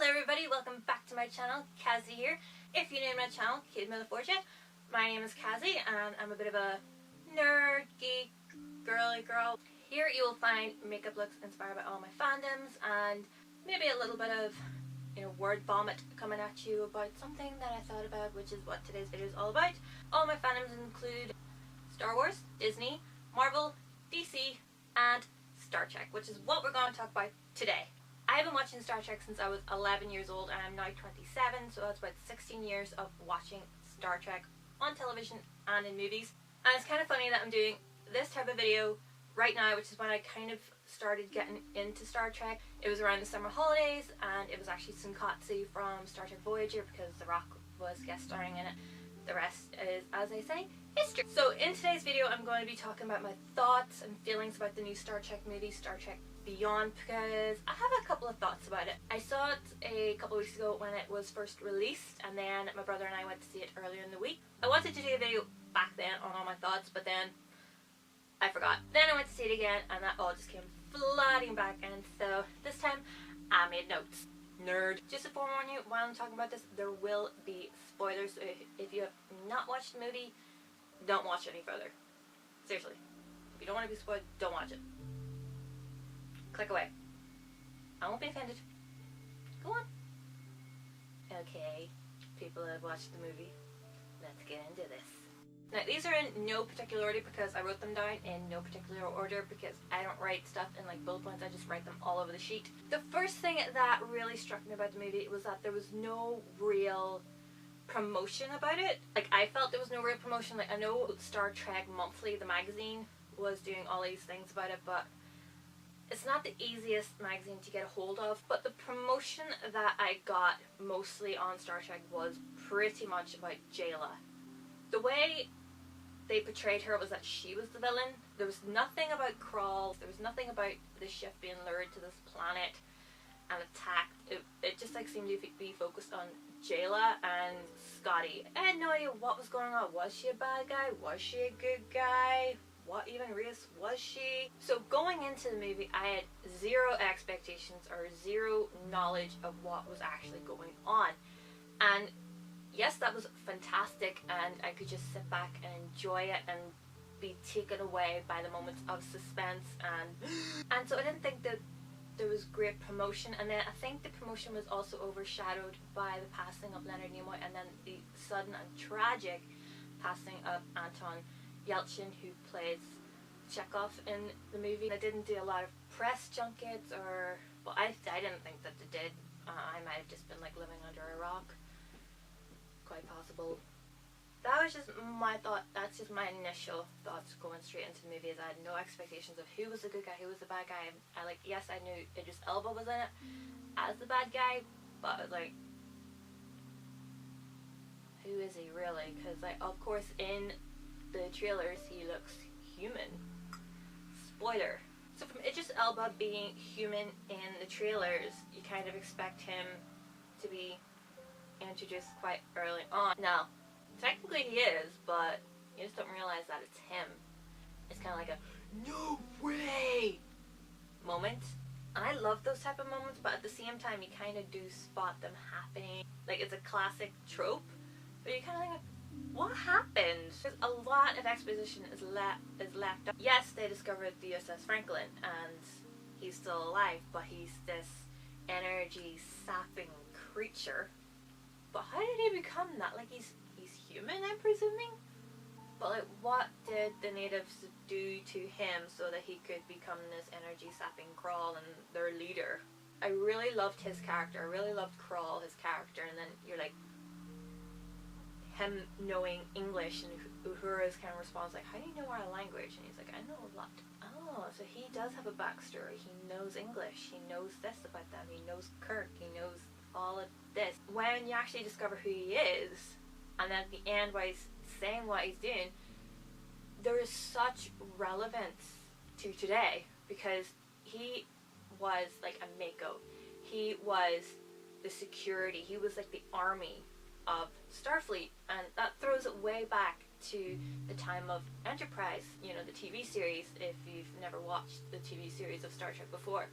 Hello everybody, welcome back to my channel, Kazzie here. If you're new to my channel, Kid Miller Fortune, my name is Kazzie and I'm a bit of a nerd, geek, girly girl. Here you will find makeup looks inspired by all my fandoms and maybe a little bit of, word vomit coming at you about something that I thought about, which is what today's video is all about. All my fandoms include Star Wars, Disney, Marvel, DC, and Star Trek, which is what we're going to talk about today. I've been watching Star Trek since I was 11 years old and I'm now 27, so that's about 16 years of watching Star Trek on television and in movies. And it's kind of funny that I'm doing this type of video right now, which is when I kind of started getting into Star Trek. It was around the summer holidays and it was actually Kazzie from Star Trek Voyager because The Rock was guest starring in it. The rest is, as I say, history. So in today's video I'm going to be talking about my thoughts and feelings about the new Star Trek movie, Star Trek Beyond, because I have a couple of thoughts about it. I saw it a couple of weeks ago when it was first released, and then my brother and I went to see it earlier in the week. I wanted to do a video back then on all my thoughts, but then I forgot. Then I went to see it again and that all just came flooding back, and so this time I made notes. Nerd. Just to forewarn you, while I'm talking about this, there will be spoilers, so if you have not watched the movie, don't watch any further. Seriously. If you don't want to be spoiled, don't watch it. Click away. I won't be offended. Go on. Okay, people have watched the movie. Let's get into this. Now, these are in no particular order because I wrote them down in no particular order because I don't write stuff in like bullet points, I just write them all over the sheet. The first thing that really struck me about the movie was that there was no real promotion about it. Like, I felt there was no real promotion. Like, I know Star Trek Monthly, the magazine, was doing all these things about it, but it's not the easiest magazine to get a hold of. But the promotion that I got mostly on Star Trek was pretty much about Jayla. The way they portrayed her was that she was the villain. There was nothing about Krall. There was nothing about the ship being lured to this planet and attacked. It just like seemed to be focused on Jayla and Scotty. I had no idea what was going on. Was she a bad guy? Was she a good guy? What even race was she? So going into the movie, I had zero expectations or zero knowledge of what was actually going on. And yes, that was fantastic, and I could just sit back and enjoy it and be taken away by the moments of suspense, and so I didn't think that there was great promotion. And then I think the promotion was also overshadowed by the passing of Leonard Nimoy and then the sudden and tragic passing of Anton Yelchin, who plays Chekhov in the movie. They didn't do a lot of press junkets, or well, I didn't think that they did. I might have just been like living under a rock. Quite possible. That was just my thought. That's just my initial thoughts going straight into the movie. Is I had no expectations of who was the good guy, who was the bad guy. I like, yes, I knew Idris Elba was in it as the bad guy, but like, who is he really? Because like, of course, in the trailers he looks human. Spoiler. So from Idris Elba being human in the trailers, you kind of expect him to be introduced quite early on. Now, technically he is, but you just don't realize that it's him. It's kind of like a no way moment. And I love those type of moments, but at the same time you kind of do spot them happening. Like, it's a classic trope, but you kind of think, what happened? There's a lot of exposition is left up. Yes, they discovered the USS Frank Gilliam and he's still alive, but he's this energy sapping creature. But how did he become that? Like, he's human, I'm presuming? But like, what did the natives do to him so that he could become this energy sapping Krall and their leader? I really loved his character. I really loved Krall, his character, and then you're like, him knowing English, and Uhura's kind of response like, how do you know our language? And he's like, I know a lot. Oh, so he does have a backstory. He knows English. He knows this about them. He knows Kirk. He knows all of this. When you actually discover who he is, and then at the end while he's saying what he's doing, there is such relevance to today, because he was like a Mako. He was the security. He was like the army of Starfleet, and that throws it way back to the time of Enterprise, the TV series, if you've never watched the TV series of Star Trek before.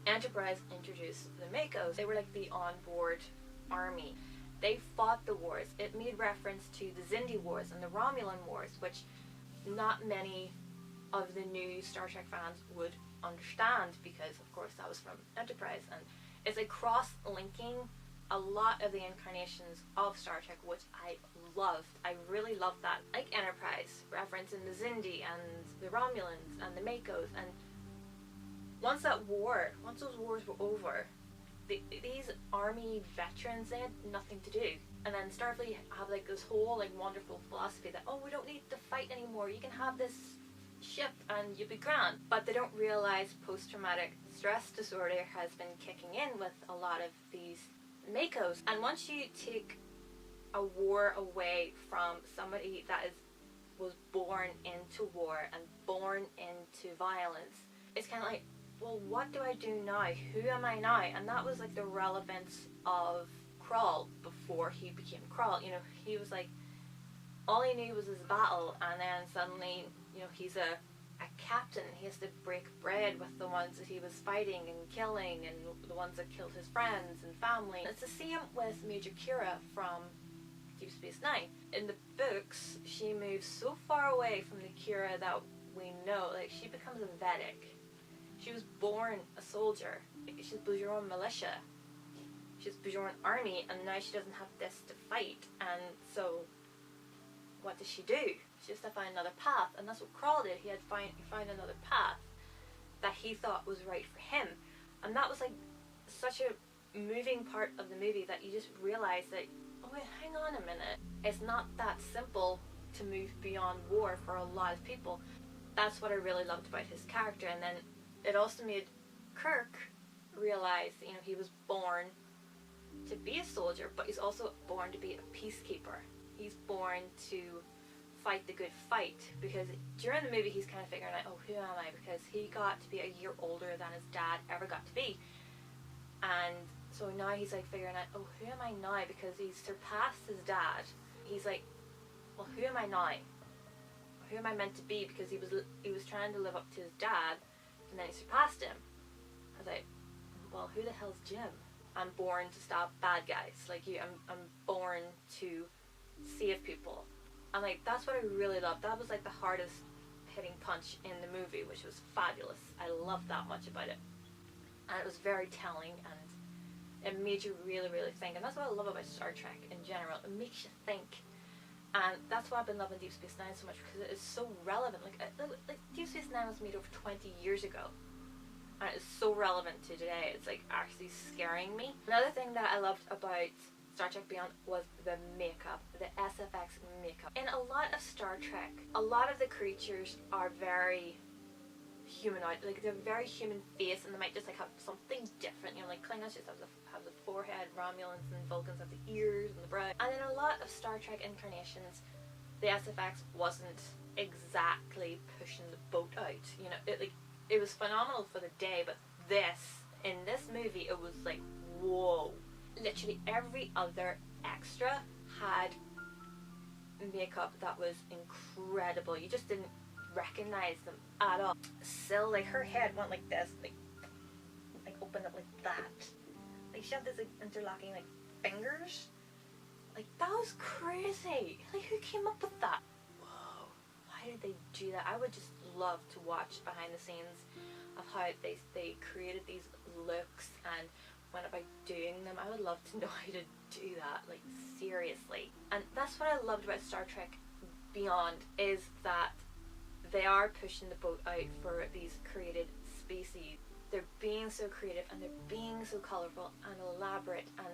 Enterprise introduced the Makos. They were like the onboard army. They fought the wars. It made reference to the Xindi Wars and the Romulan Wars, which not many of the new Star Trek fans would understand, because of course that was from Enterprise, and it's like cross-linking a lot of the incarnations of Star Trek, which I loved. I really loved that. Like Enterprise, referencing the Xindi and the Romulans and the Makos, and once those wars were over, these army veterans, they had nothing to do. And then Starfleet have like this whole like wonderful philosophy that, oh, we don't need to fight anymore, you can have this ship and you'll be grand. But they don't realize post-traumatic stress disorder has been kicking in with a lot of these Makos. And once you take a war away from somebody that was born into war and born into violence, it's kind of like, well, what do I do now? Who am I now? And that was like the relevance of Krall before he became Krall. You know, he was like, all he knew was his battle, and then suddenly, you know, he's a captain. He has to break bread with the ones that he was fighting and killing, and the ones that killed his friends and family. It's the same with Major Kira from Deep Space Nine. In the books, she moves so far away from the Kira that we know. Like, she becomes a Vedic. She was born a soldier. She's Bajoran militia. She's Bajoran army, and now she doesn't have this to fight. And so, what does she do? She has to find another path, and that's what Krall did. He had to find another path that he thought was right for him. And that was like such a moving part of the movie, that you just realize that, oh wait, hang on a minute. It's not that simple to move beyond war for a lot of people. That's what I really loved about his character. And then it also made Kirk realize, you know, he was born to be a soldier, but he's also born to be a peacekeeper. He's born to fight the good fight, because during the movie he's kind of figuring out, oh, who am I? Because he got to be a year older than his dad ever got to be. And so now he's like figuring out, oh, who am I now? Because he's surpassed his dad. He's like, well, who am I now? Who am I meant to be? Because he was trying to live up to his dad, and then he surpassed him. I was like, well, who the hell's Jim? I'm born to stop bad guys like you. I'm born to save people. And like, that's what I really loved. That was like the hardest hitting punch in the movie, which was fabulous. I loved that much about it. And it was very telling, and it made you really, really think. And that's what I love about Star Trek in general. It makes you think. And that's why I've been loving Deep Space Nine so much, because it is so relevant. Like Deep Space Nine was made over 20 years ago. And it is so relevant to today. It's like actually scaring me. Another thing that I loved about Star Trek Beyond was the makeup, the SFX makeup. In a lot of Star Trek, a lot of the creatures are very humanoid, like they're very human face, and they might just like have something different. You know, like Klingons just have the forehead, Romulans and Vulcans have the ears and the brow. And in a lot of Star Trek incarnations, the SFX wasn't exactly pushing the boat out. You know, it was phenomenal for the day, but in this movie, it was like, whoa. Literally every other extra had makeup that was incredible. You just didn't recognize them at all. Syl, like, her head went like this, like opened up like that. Like, she had this like interlocking like fingers. Like, that was crazy. Like, who came up with that? Whoa, why did they do that? I would just love to watch behind the scenes of how they created these looks and went about doing them. I would love to know how to do that, like, seriously. And that's what I loved about Star Trek Beyond, is that they are pushing the boat out for these created species. They're being so creative, and they're being so colourful and elaborate, and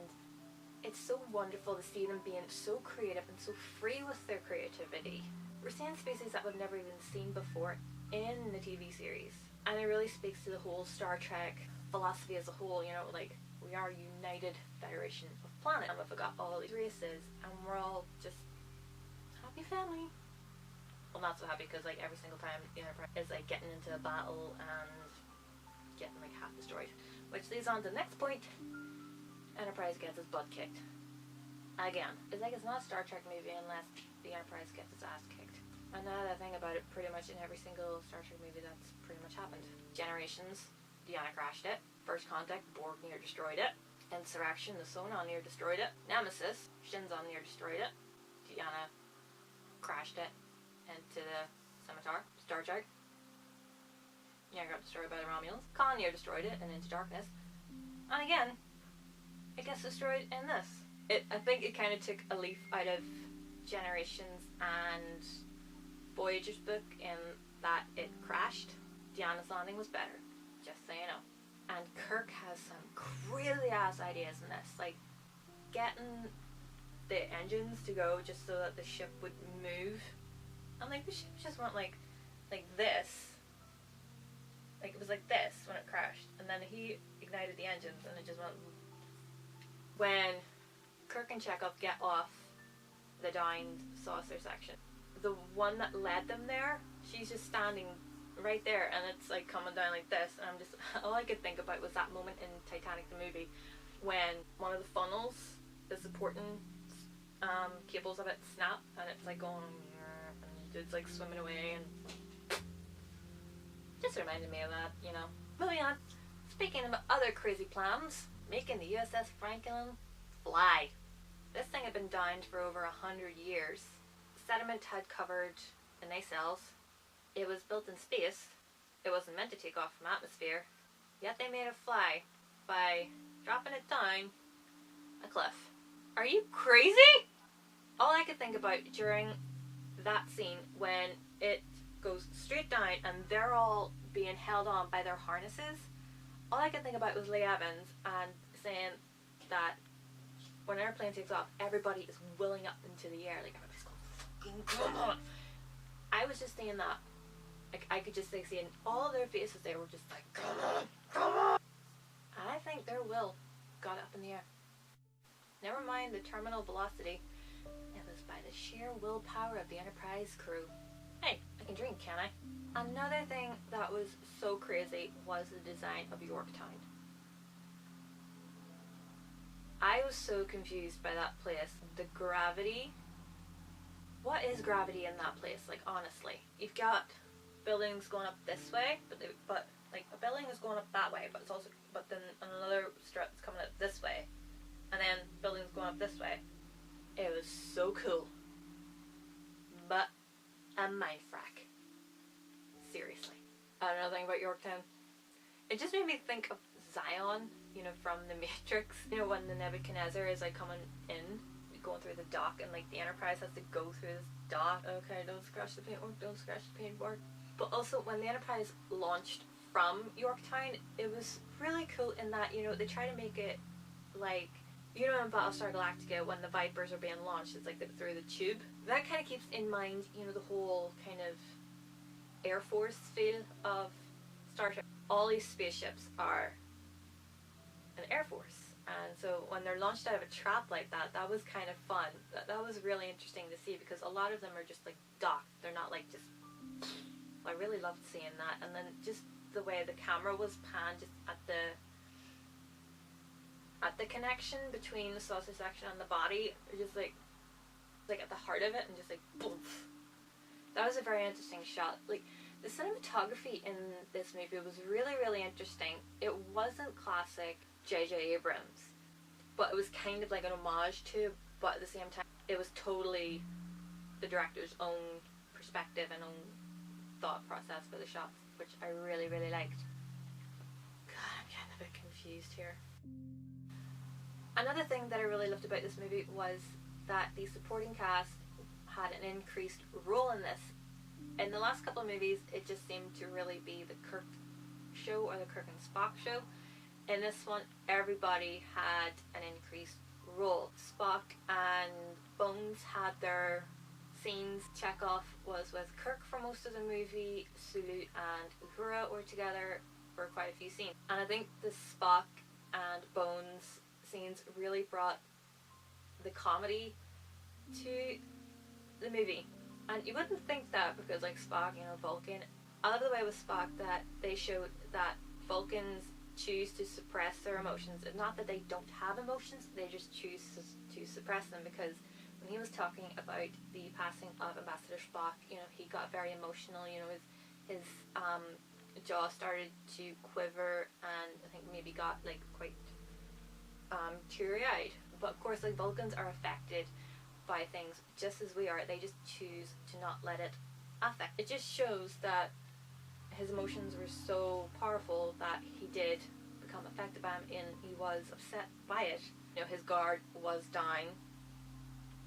it's so wonderful to see them being so creative and so free with their creativity. We're seeing species that we've never even seen before in the TV series, and it really speaks to the whole Star Trek philosophy as a whole. You know, like, we are a united federation of planets, and we've got all these races, and we're all just happy family. Well, not so happy, because like every single time the Enterprise is like getting into a battle and getting like half destroyed, which leads on to the next point. Enterprise gets his butt kicked again. It's like, it's not a Star Trek movie unless the Enterprise gets its ass kicked. And now that I think about it, pretty much in every single Star Trek movie that's pretty much happened. Generations, Deanna crashed it. First Contact, Borg near destroyed it. Insurrection, the Sony near destroyed it. Nemesis, Shinzon near destroyed it. Deanna crashed it into the scimitar. Star Trek, yeah, got destroyed by the Romulans. Khan near destroyed it and Into Darkness. And again, it gets destroyed in this. I think it kind of took a leaf out of Generations and Voyager's book in that it crashed. Deanna's landing was better, just so you know. And Kirk has some crazy ass ideas in this, like getting the engines to go just so that the ship would move. And like the ship just went like this. Like it was like this when it crashed, and then he ignited the engines and it just went. When Kirk and Chekhov get off the downed saucer section, the one that led them there, she's just standing right there, and it's like coming down like this, and I'm just, all I could think about was that moment in Titanic the movie when one of the funnels, the supporting cables of it snap, and it's like going, and it's like swimming away, and just reminded me of that, you know. Moving on, speaking of other crazy plans, making the USS Frank Gilliam fly. This thing had been downed for over 100 years. Sediment had covered the nacelles. It was built in space. It wasn't meant to take off from atmosphere. Yet they made it fly by dropping it down a cliff. Are you crazy? All I could think about during that scene when it goes straight down and they're all being held on by their harnesses, all I could think about was Lee Evans and saying that when an airplane takes off, everybody is willing up into the air, like everybody's going, fucking come on. I was just saying that, like I could just like seeing all of their faces, they were just like, come on, come on. And I think their will got up in the air. Never mind the terminal velocity, it was by the sheer willpower of the Enterprise crew. Hey, I can drink, can I? Another thing that was so crazy was the design of Yorktown. I was so confused by that place. The gravity. What is gravity in that place? Like honestly, you've got buildings going up this way, but like a building is going up that way, but it's also then another strip's coming up this way, and then buildings going up this way. It was so cool, but a mindfrack. Seriously. Another thing about Yorktown, it just made me think of Zion, you know, from the Matrix. You know, when the Nebuchadnezzar is like coming in, going through the dock, and like the Enterprise has to go through this dock. Okay, don't scratch the paintwork, don't scratch the paintwork. But also when the Enterprise launched from Yorktown, it was really cool in that, you know, they try to make it like, you know, in Battlestar Galactica when the Vipers are being launched, it's like through the tube. That kind of keeps in mind, you know, the whole kind of Air Force feel of Star Trek. All these spaceships are an Air Force, and so when they're launched out of a trap like that, that was kind of fun. That was really interesting to see, because a lot of them are just like docked. They're not like just. I really loved seeing that, and then just the way the camera was panned just at the connection between the saucer section and the body, just like at the heart of it, and just like boom. That was a very interesting shot. Like, the cinematography in this movie was really, really interesting. It wasn't classic J.J. Abrams, but it was kind of like an homage to, but at the same time, it was totally the director's own perspective and own thought process for the shots, which I really, really liked. God, I'm getting a bit confused here. Another thing that I really loved about this movie was that the supporting cast had an increased role in this. In the last couple of movies, it just seemed to really be the Kirk show or the Kirk and Spock show. In this one, everybody had an increased role. Spock and Bones had their scenes. Chekhov was with Kirk for most of the movie. Sulu and Uhura were together for quite a few scenes. And I think the Spock and Bones scenes really brought the comedy to the movie. And you wouldn't think that, because like Spock, you know, Vulcan. I love the way with Spock that they showed that Vulcans choose to suppress their emotions. It's not that they don't have emotions, they just choose to suppress them, because when he was talking about the passing of Ambassador Spock, you know, he got very emotional, you know, his jaw started to quiver, and I think maybe got like quite teary-eyed. But of course, like, Vulcans are affected by things just as we are. They just choose to not let it affect. It just shows that his emotions were so powerful that he did become affected by them, and he was upset by it. You know, his guard was down,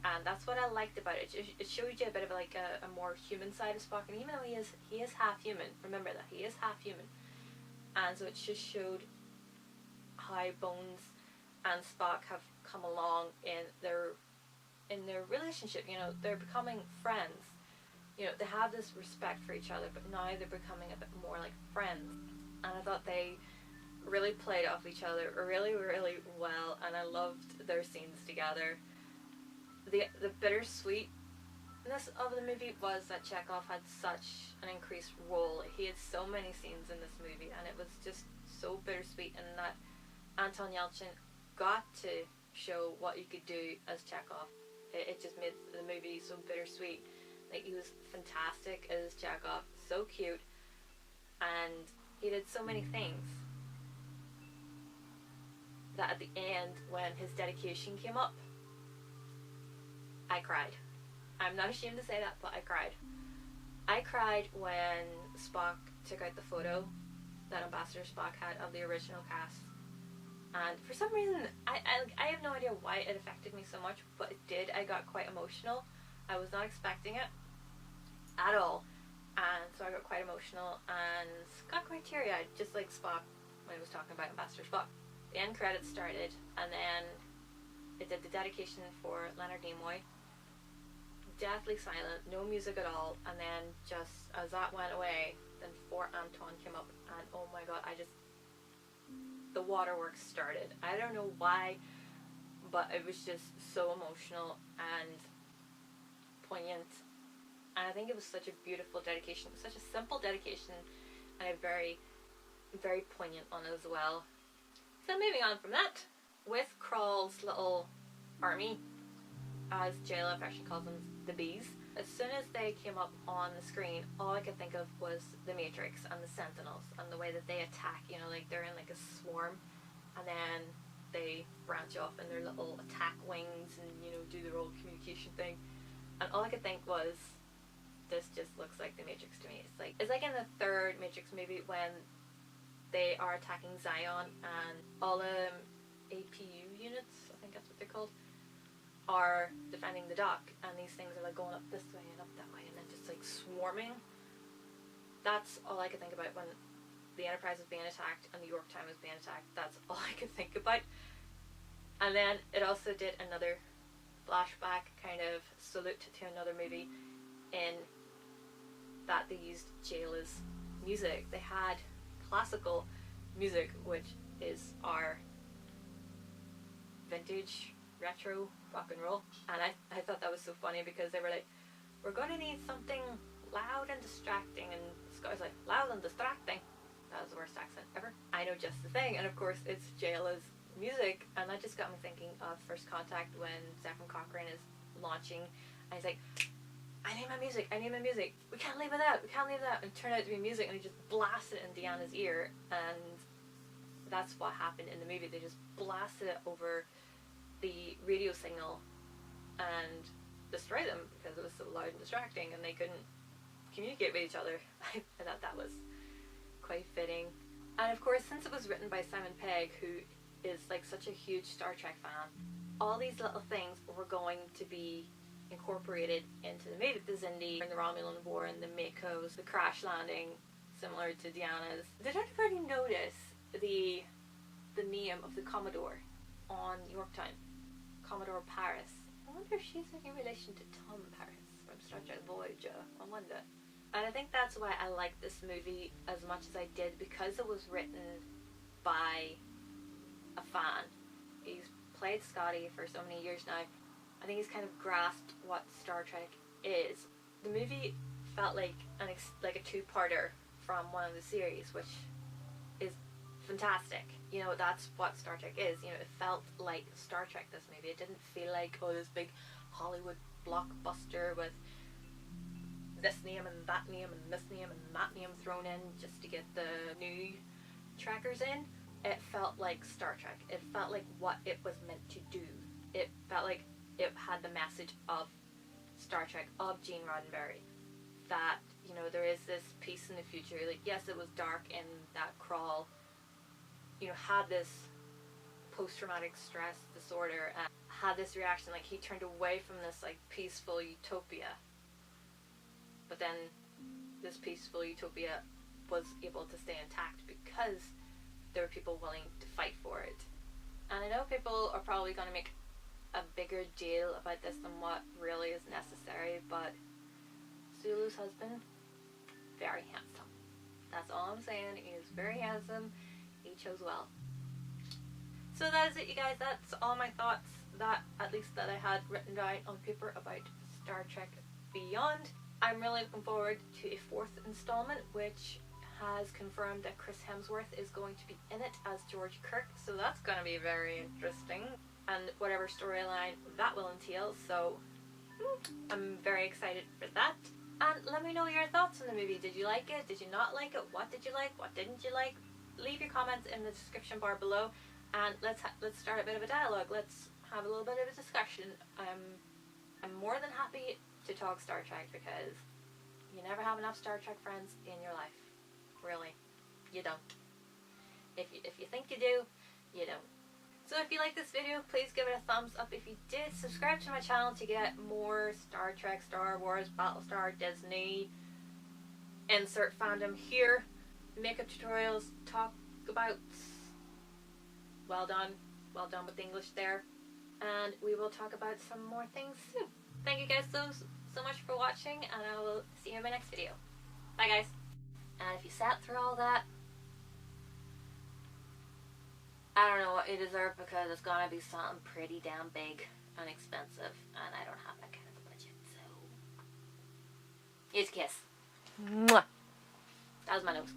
and that's what I liked about it. It showed you a bit of like a more human side of Spock, and even though he is half human, remember that he is half human, and so it just showed how Bones and Spock have come along in their relationship. You know, they're becoming friends. You know, they have this respect for each other, but now they're becoming a bit more like friends. And I thought they really played off each other really, really well, and I loved their scenes together. The bittersweetness of the movie was that Chekhov had such an increased role. He had so many scenes in this movie, and it was just so bittersweet, and that Anton Yelchin got to show what you could do as Chekhov. It just made the movie so bittersweet. Like, he was fantastic as Chekhov, so cute, and he did so many things that at the end, when his dedication came up, I cried. I'm not ashamed to say that, but I cried. I cried when Spock took out the photo that Ambassador Spock had of the original cast. And for some reason, I have no idea why it affected me so much, but it did. I got quite emotional. I was not expecting it at all. And so I got quite emotional and got quite teary-eyed, just like Spock when he was talking about Ambassador Spock. The end credits started, and then it did the dedication for Leonard Nimoy. Deathly silent, no music at all, and then just as that went away, then For Anton came up, and oh my god, the waterworks started. I don't know why, but it was just so emotional and poignant, and I think it was such a beautiful dedication. It was such a simple dedication, and a very, very poignant one as well. So moving on from that, with Krall's little army, as Jayla actually calls them, the bees, as soon as they came up on the screen, all I could think of was the Matrix and the Sentinels and the way that they attack. You know, like they're in like a swarm, and then they branch off in their little attack wings and, you know, do their old communication thing. And all I could think was, this just looks like the Matrix to me. It's like in the third Matrix movie when they are attacking Zion, and all the APU units, I think that's what they're called, are defending the dock, and these things are like going up this way and up that way, and then just like swarming. That's all I could think about when the Enterprise was being attacked and the Yorktown was being attacked. That's all I could think about. And then it also did another flashback kind of salute to another movie, in that they used Jayla's music. They had classical music, which is our vintage retro rock and roll, and I thought that was so funny, because they were like, we're gonna need something loud and distracting, and Scott was like, loud and distracting. That was the worst accent ever. I know just the thing, and of course it's Jayla's music, and that just got me thinking of First Contact when Zefram Cochrane is launching, and he's like, I need my music, I need my music, we can't leave it out, we can't leave it out, and it turned out to be music, and he just blasted it in Deanna's ear, and that's what happened in the movie. They just blasted it over the radio signal and destroyed them, because it was so loud and distracting and they couldn't communicate with each other. I thought that was quite fitting. And of course, since it was written by Simon Pegg, who is like such a huge Star Trek fan, all these little things were going to be incorporated into the movie. The Xindi, and the Romulan War, and the Makos, the crash landing, similar to Deanna's. Did anybody notice the name of the Commodore on Yorktown? Commodore Paris. I wonder if she's in relation to Tom Paris from Star Trek Voyager. I wonder. And I think that's why I like this movie as much as I did, because it was written by a fan. He's played Scotty for so many years now. I think he's kind of grasped what Star Trek is. The movie felt like a two-parter from one of the series, which is fantastic. You know, that's what Star Trek is. You know, it felt like Star Trek, this movie. It didn't feel like, oh, this big Hollywood blockbuster with this name and that name and this name and that name thrown in just to get the new trackers in. It felt like Star Trek. It felt like what it was meant to do. It felt like it had the message of Star Trek, of Gene Roddenberry, that, you know, there is this peace in the future. Like, yes, it was dark in that Crawl, you know, had this post-traumatic stress disorder and had this reaction, like he turned away from this like peaceful utopia, but then this peaceful utopia was able to stay intact because there were people willing to fight for it. And I know people are probably going to make a bigger deal about this than what really is necessary, but Sulu's husband, very handsome. That's all I'm saying. He is very handsome. He chose well. So that is it, you guys. That's all my thoughts, that at least that I had written down on paper about Star Trek Beyond. I'm really looking forward to a 4th installment, which has confirmed that Chris Hemsworth is going to be in it as George Kirk, so that's going to be very interesting, and whatever storyline that will entail, so I'm very excited for that. And let me know your thoughts on the movie. Did you like it? Did you not like it? What did you like? What didn't you like? Leave your comments in the description bar below, and let's start a bit of a dialogue. Let's have a little bit of a discussion. I'm more than happy to talk Star Trek, because you never have enough Star Trek friends in your life. Really, you don't. If you think you do, you don't. So if you like this video, please give it a thumbs up. If you did, subscribe to my channel to get more Star Trek, Star Wars, Battlestar, Disney, insert fandom here, makeup tutorials, talk about, well done with the English there, and we will talk about some more things soon. Thank you guys so much for watching, and I will see you in my next video. Bye guys. And if you sat through all that, I don't know what you deserve, because it's gonna be something pretty damn big and expensive, and I don't have that kind of a budget, so here's a kiss. Mwah. That was my nose.